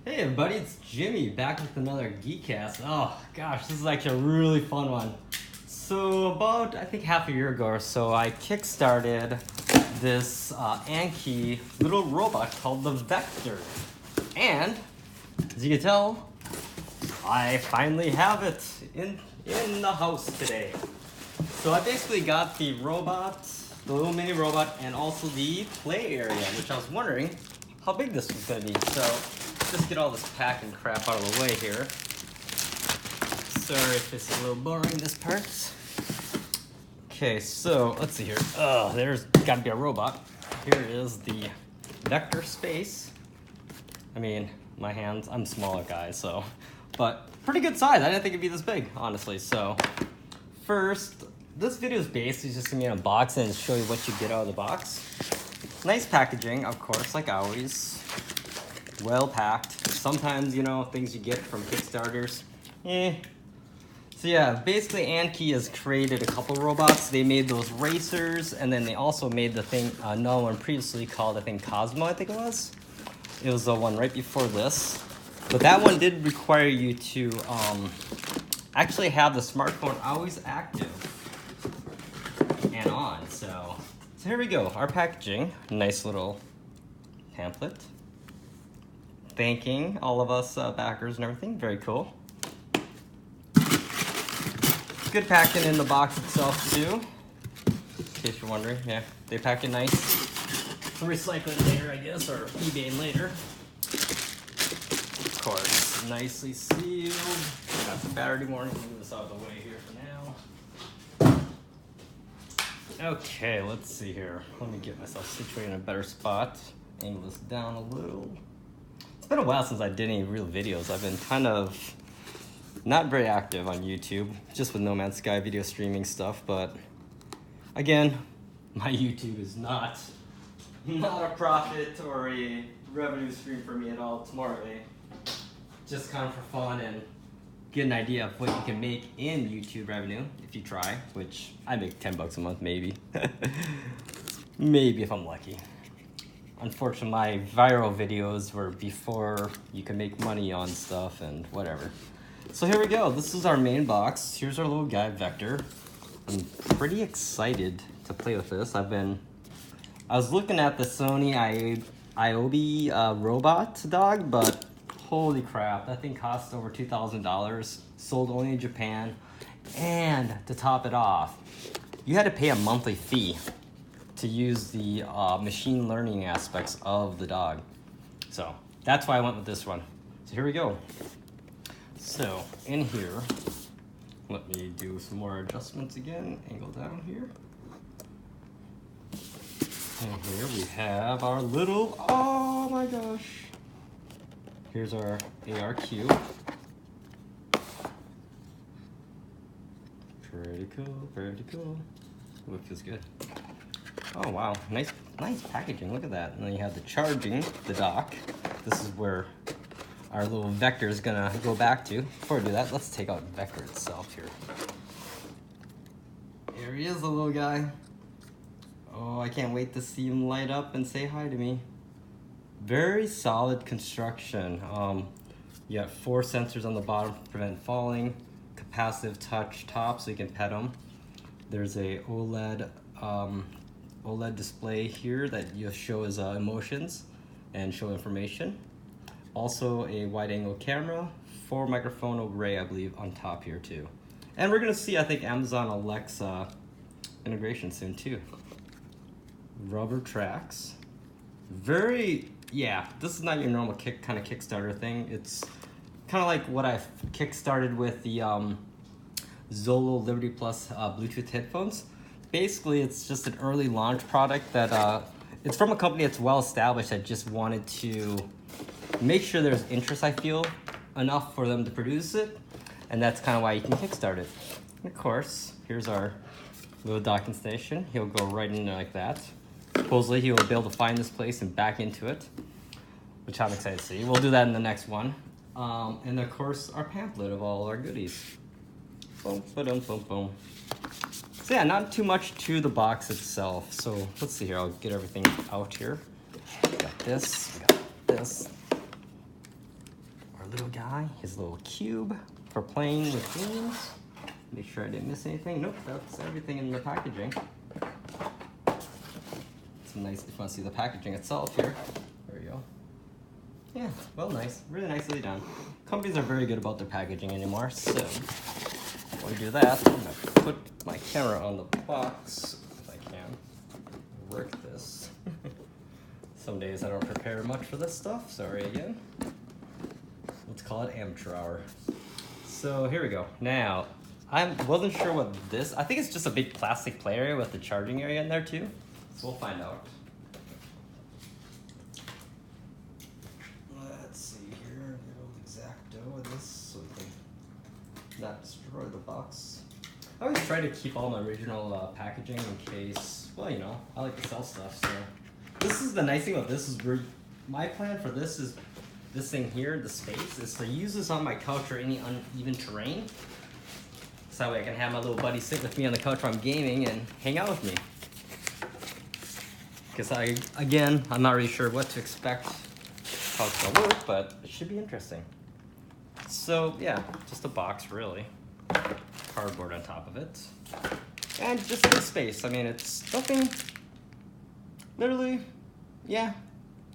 Hey everybody, it's Jimmy back with another Geekcast. Oh gosh, this is actually a really fun one. So about I think half a year ago or so, I kickstarted this Anki little robot called the Vector, and as you can tell, I finally have it in the house today. So I basically got the robot, the little mini robot, and also the play area, which I was wondering how big this was gonna be. So just get all this packing crap out of the way here. Sorry if it's a little boring, this part. Okay, so let's see here. Oh, there's gotta be a robot. Here is the Vector Space. I mean, my hands, I'm a smaller guy, so, but pretty good size. I didn't think it'd be this big, honestly. So first, this video is basically just gonna be unboxing and show you what you get out of the box. Nice packaging, of course, like always. Well packed. Sometimes, you know, things you get from Kickstarters, So yeah, basically Anki has created a couple robots. They made those racers, and then they also made the thing, another one previously called, I think, Cosmo, I think it was. It was the one right before this. But that one did require you to actually have the smartphone always active and on. So here we go, our packaging. Nice little pamphlet. Thanking all of us backers and everything. Very cool. Good packing in the box itself too. In case you're wondering, yeah, they pack it nice. Recycle it later, I guess, or eBay later. Of course, nicely sealed. Got the battery warning. Move this out of the way here for now. Okay, let's see here. Let me get myself situated in a better spot. Angle this down a little. It's been a while since I did any real videos. I've been kind of not very active on YouTube, just with No Man's Sky video streaming stuff, but again, my YouTube is not a profit or a revenue stream for me at all. It's more of a just kind of for fun and get an idea of what you can make in YouTube revenue if you try, which I make 10 bucks a month, maybe. Maybe if I'm lucky. Unfortunately, my viral videos were before you could make money on stuff and whatever. So here we go. This is our main box. Here's our little guy, Vector. I'm pretty excited to play with this. I was looking at the Sony Iobi robot dog, but holy crap, that thing cost over $2,000, sold only in Japan, and to top it off, you had to pay a monthly fee to use the machine learning aspects of the dog. So that's why I went with this one. So here we go. So in here, let me do some more adjustments again. Angle down here. And here we have our little, oh my gosh. Here's our ARQ. Pretty cool, pretty cool. Ooh, it feels good. Oh wow, nice packaging, look at that. And then you have the charging, the dock. This is where our little Vector is gonna go back to. Before we do that, let's take out Vector itself here. Here he is, the little guy. Oh, I can't wait to see him light up and say hi to me. Very solid construction. You have 4 sensors on the bottom to prevent falling, capacitive touch top so you can pet them. There's a OLED display here that you show his emotions and show information. Also a wide angle camera, 4 microphone array, I believe, on top here too. And we're gonna see, I think, Amazon Alexa integration soon too. Rubber tracks. Yeah, this is not your normal kind of Kickstarter thing. It's kind of like what I kickstarted with the Zolo Liberty Plus Bluetooth headphones. Basically, it's just an early launch product that it's from a company that's well established that just wanted to make sure there's interest, I feel, enough for them to produce it, and that's kind of why you can kickstart it. And of course, here's our little docking station. He'll go right in there like that. Supposedly, he will be able to find this place and back into it, which I'm excited to see. We'll do that in the next one. And of course, our pamphlet of all our goodies. Boom, ba-dum, boom, boom. So yeah, not too much to the box itself. So let's see here, I'll get everything out here. We got this, we got this. little guy, his little cube for playing with games. Make sure I didn't miss anything. Nope, that's everything in the packaging. It's nice if you want to see the packaging itself here. There you go. Yeah, well, nice. Really nicely done. Companies are very good about their packaging anymore, so while we do that, I'm gonna put my camera on the box if I can. Work this. Some days I don't prepare much for this stuff, sorry again. Let's call it amateur hour. So here we go. Now, I wasn't sure what this, I think it's just a big plastic play area with the charging area in there too. So we'll find out. Let's see here, get old X-Acto with this so we can not destroy the box. I always try to keep all my original packaging in case, well, you know, I like to sell stuff, so. This is the nice thing about this is where my plan for this is this thing here, the space, is to use this on my couch or any uneven terrain. So that way I can have my little buddy sit with me on the couch while I'm gaming and hang out with me. Because I'm not really sure what to expect, how it's gonna work, but it should be interesting. So yeah, just a box really. Cardboard on top of it. And just the space. I mean, it's nothing, literally, yeah,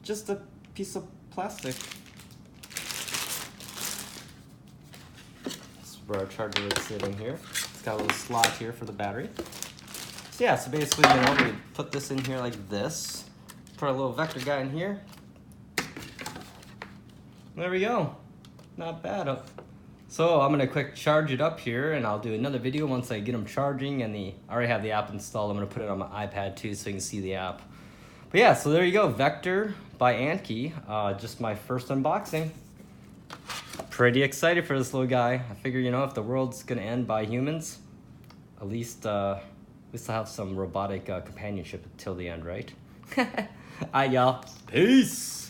just a piece of plastic. This is where our charger is sitting here. It's got a little slot here for the battery. So yeah, so basically, you know, we put this in here like this. Put our little Vector guy in here. There we go. Not bad. So I'm gonna quick charge it up here, and I'll do another video once I get them charging. And I already have the app installed. I'm gonna put it on my iPad too, so you can see the app. But yeah, so there you go, Vector by Anki. Just my first unboxing. Pretty excited for this little guy. I figure, you know, if the world's gonna end by humans, at least I'll have some robotic companionship until the end, right? Alright, y'all. Peace.